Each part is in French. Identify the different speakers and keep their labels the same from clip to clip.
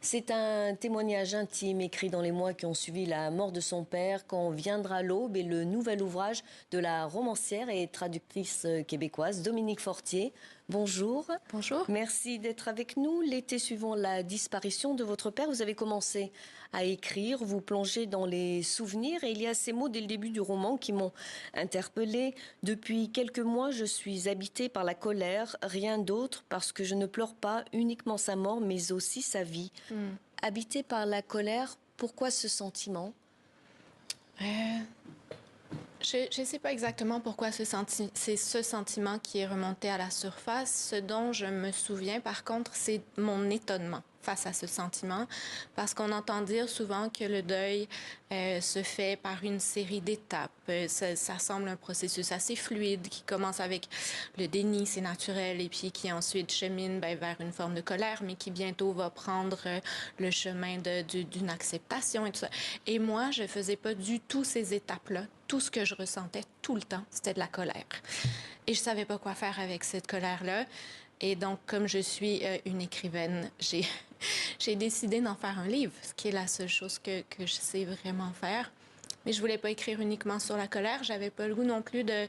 Speaker 1: C'est un témoignage intime écrit dans les mois qui ont suivi la mort de son père. Quand viendra l'aube est le nouvel ouvrage de la romancière et traductrice québécoise Dominique Fortier. Bonjour.
Speaker 2: Bonjour.
Speaker 1: Merci d'être avec nous. L'été suivant la disparition de votre père, vous avez commencé à écrire, vous plongez dans les souvenirs et il y a ces mots dès le début du roman qui m'ont interpellée. Depuis quelques mois, je suis habitée par la colère, rien d'autre, parce que je ne pleure pas uniquement sa mort, mais aussi sa vie. Habitée par la colère, pourquoi ce sentiment?
Speaker 2: Je ne sais pas exactement pourquoi c'est ce sentiment qui est remonté à la surface. Ce dont je me souviens, par contre, c'est mon étonnement face à ce sentiment, parce qu'on entend dire souvent que le deuil se fait par une série d'étapes. Ça semble un processus assez fluide qui commence avec le déni, c'est naturel, et puis qui ensuite chemine vers une forme de colère, mais qui bientôt va prendre le chemin d'une acceptation et tout ça. Et moi, je faisais pas du tout ces étapes-là. Tout ce que je ressentais tout le temps, c'était de la colère. Et je savais pas quoi faire avec cette colère-là. Et donc, comme je suis une écrivaine, j'ai décidé d'en faire un livre, ce qui est la seule chose que je sais vraiment faire. Mais je voulais pas écrire uniquement sur la colère. J'avais pas le goût non plus de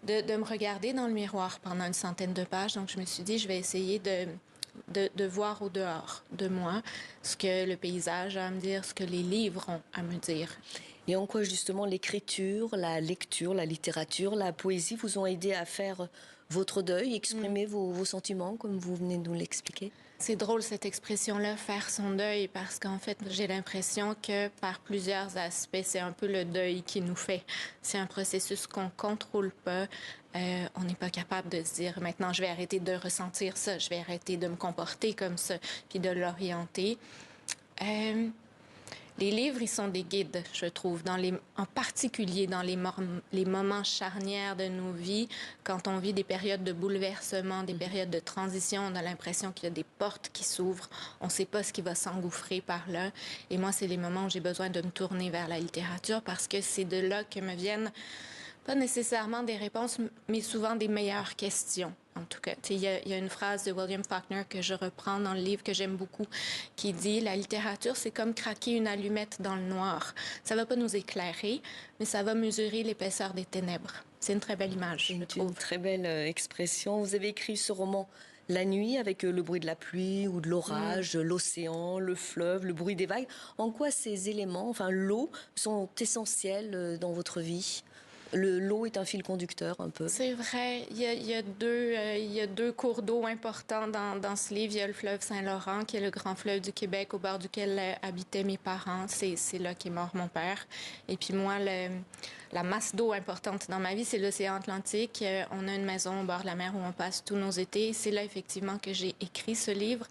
Speaker 2: me regarder dans le miroir pendant une centaine de pages. Donc, je me suis dit, je vais essayer de voir au dehors de moi ce que le paysage a à me dire, ce que les livres ont à me dire.
Speaker 1: Et en quoi justement l'écriture, la lecture, la littérature, la poésie vous ont aidé à faire votre deuil, exprimer vos sentiments comme vous venez de nous l'expliquer?
Speaker 2: C'est drôle cette expression-là, faire son deuil, parce qu'en fait, j'ai l'impression que par plusieurs aspects, c'est un peu le deuil qui nous fait. C'est un processus qu'on contrôle pas. On n'est pas capable de se dire maintenant, je vais arrêter de ressentir ça, je vais arrêter de me comporter comme ça, puis de l'orienter. Les livres, ils sont des guides, je trouve, en particulier dans les moments charnières de nos vies, quand on vit des périodes de bouleversement, des périodes de transition, on a l'impression qu'il y a des portes qui s'ouvrent, on ne sait pas ce qui va s'engouffrer par là. Et moi, c'est les moments où j'ai besoin de me tourner vers la littérature parce que c'est de là que me viennent pas nécessairement des réponses, mais souvent des meilleures questions. En tout cas, il y a une phrase de William Faulkner que je reprends dans le livre que j'aime beaucoup, qui dit « La littérature, c'est comme craquer une allumette dans le noir. Ça va pas nous éclairer, mais ça va mesurer l'épaisseur des ténèbres. » C'est une très belle image, je trouve.
Speaker 1: Une très belle expression. Vous avez écrit ce roman la nuit avec le bruit de la pluie ou de l'orage, l'océan, le fleuve, le bruit des vagues. En quoi ces éléments, enfin l'eau, sont essentiels dans votre vie? L'eau est un fil conducteur, un peu.
Speaker 2: C'est vrai. Il y a deux cours d'eau importants dans ce livre. Il y a le fleuve Saint-Laurent, qui est le grand fleuve du Québec, au bord duquel habitaient mes parents. C'est là qu'est mort mon père. Et puis moi, la masse d'eau importante dans ma vie, c'est l'océan Atlantique. On a une maison au bord de la mer où on passe tous nos étés. C'est là, effectivement, que j'ai écrit ce livre,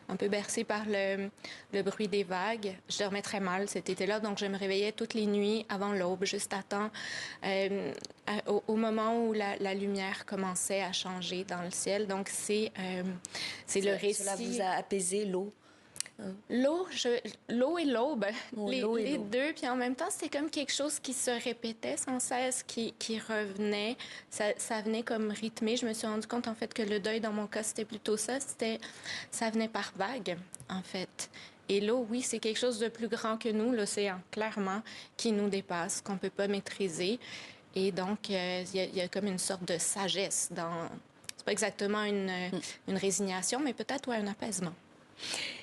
Speaker 2: un peu bercé par le bruit des vagues. Je dormais très mal cet été-là, donc je me réveillais toutes les nuits avant l'aube, juste à temps, au moment où la lumière commençait à changer dans le ciel. Donc c'est le récit.
Speaker 1: Cela vous a apaisé, l'eau?
Speaker 2: L'eau et l'aube, les
Speaker 1: l'aube.
Speaker 2: deux, puis en même temps, c'était comme quelque chose qui se répétait sans cesse, qui revenait. Ça venait comme rythmé. Je me suis rendu compte, en fait, que le deuil, dans mon cas, c'était plutôt ça. Ça venait par vagues, en fait. Et l'eau, oui, c'est quelque chose de plus grand que nous, l'océan, clairement, qui nous dépasse, qu'on peut pas maîtriser. Et donc, il y a comme une sorte de sagesse dans... C'est pas exactement une résignation, mais peut-être un apaisement.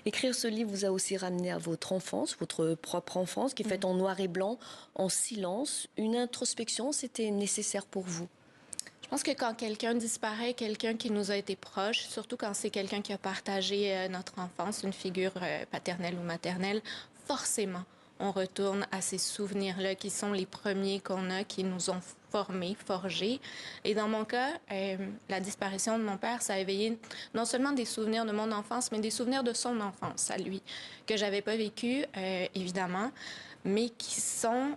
Speaker 1: Écrire ce livre vous a aussi ramené à votre enfance, votre propre enfance, qui est faite en noir et blanc, en silence. Une introspection, c'était nécessaire pour vous?
Speaker 2: Je pense que quand quelqu'un disparaît, quelqu'un qui nous a été proche, surtout quand c'est quelqu'un qui a partagé notre enfance, une figure paternelle ou maternelle, forcément, on retourne à ces souvenirs-là qui sont les premiers qu'on a, qui nous ont formés, forgés. Et dans mon cas, la disparition de mon père, ça a éveillé non seulement des souvenirs de mon enfance, mais des souvenirs de son enfance à lui, que j'avais pas vécu, évidemment, mais qui sont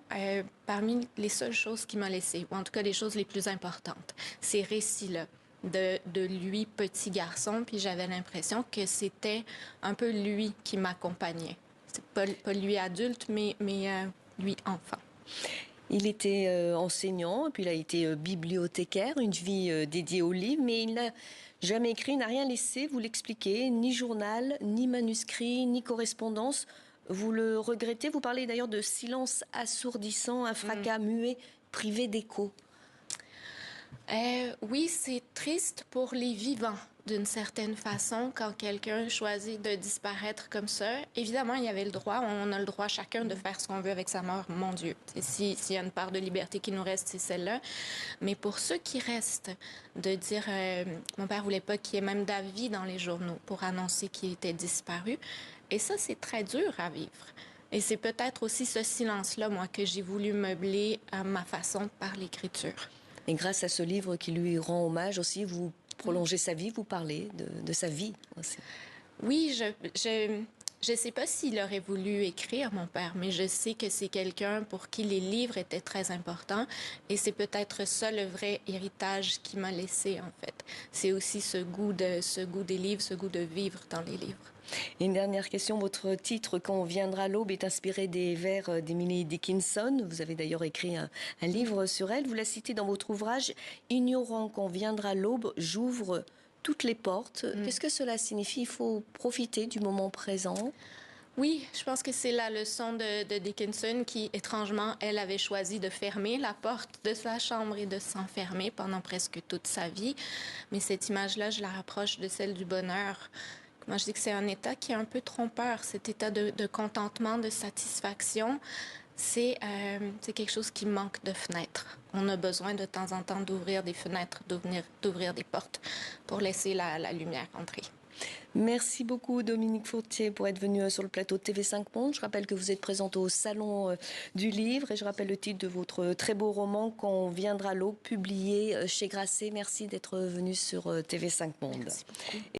Speaker 2: parmi les seules choses qu'il m'a laissées, ou en tout cas les choses les plus importantes. Ces récits-là de lui, petit garçon, puis j'avais l'impression que c'était un peu lui qui m'accompagnait. C'est pas lui adulte, mais lui enfant.
Speaker 1: Il était enseignant, puis il a été bibliothécaire, une vie dédiée aux livres, mais il n'a Jamais écrit, n'a rien laissé, vous l'expliquez, ni journal, ni manuscrit, ni correspondance. Vous le regrettez, vous parlez d'ailleurs de silence assourdissant, un fracas muet, privé d'écho.
Speaker 2: Oui, c'est triste pour les vivants, d'une certaine façon, quand quelqu'un choisit de disparaître comme ça. Évidemment, il y avait le droit, on a le droit chacun de faire ce qu'on veut avec sa mort, mon Dieu. S'il y a une part de liberté qui nous reste, c'est celle-là. Mais pour ceux qui restent, de dire, mon père voulait pas qu'il y ait même d'avis dans les journaux pour annoncer qu'il était disparu. Et ça, c'est très dur à vivre. Et c'est peut-être aussi ce silence-là, moi, que j'ai voulu meubler à ma façon par l'écriture.
Speaker 1: Et grâce à ce livre qui lui rend hommage aussi, vous prolongez sa vie, vous parlez de sa vie aussi.
Speaker 2: Oui, je sais pas s'il aurait voulu écrire, mon père, mais je sais que c'est quelqu'un pour qui les livres étaient très importants. Et c'est peut-être ça le vrai héritage qu'il m'a laissé, en fait. C'est aussi ce goût des livres, ce goût de vivre dans les livres.
Speaker 1: Et une dernière question, votre titre « Quand viendra l'aube » est inspiré des vers d'Emily Dickinson. Vous avez d'ailleurs écrit un livre sur elle. Vous la citez dans votre ouvrage « Ignorant quand viendra l'aube, j'ouvre toutes les portes ». Qu'est-ce que cela signifie? Il faut profiter du moment présent.
Speaker 2: Oui, je pense que c'est la leçon de Dickinson qui, étrangement, elle avait choisi de fermer la porte de sa chambre et de s'enfermer pendant presque toute sa vie. Mais cette image-là, je la rapproche de celle du bonheur. Moi, je dis que c'est un état qui est un peu trompeur, cet état de contentement, de satisfaction. C'est quelque chose qui manque de fenêtres. On a besoin de temps en temps d'ouvrir des fenêtres, d'ouvrir des portes pour laisser la lumière entrer.
Speaker 1: Merci beaucoup Dominique Fourtier pour être venue sur le plateau de TV5 Monde. Je rappelle que vous êtes présente au Salon du Livre et je rappelle le titre de votre très beau roman « Quand viendra l'aube » publié chez Grasset. Merci d'être venue sur TV5 Monde.
Speaker 2: Merci beaucoup.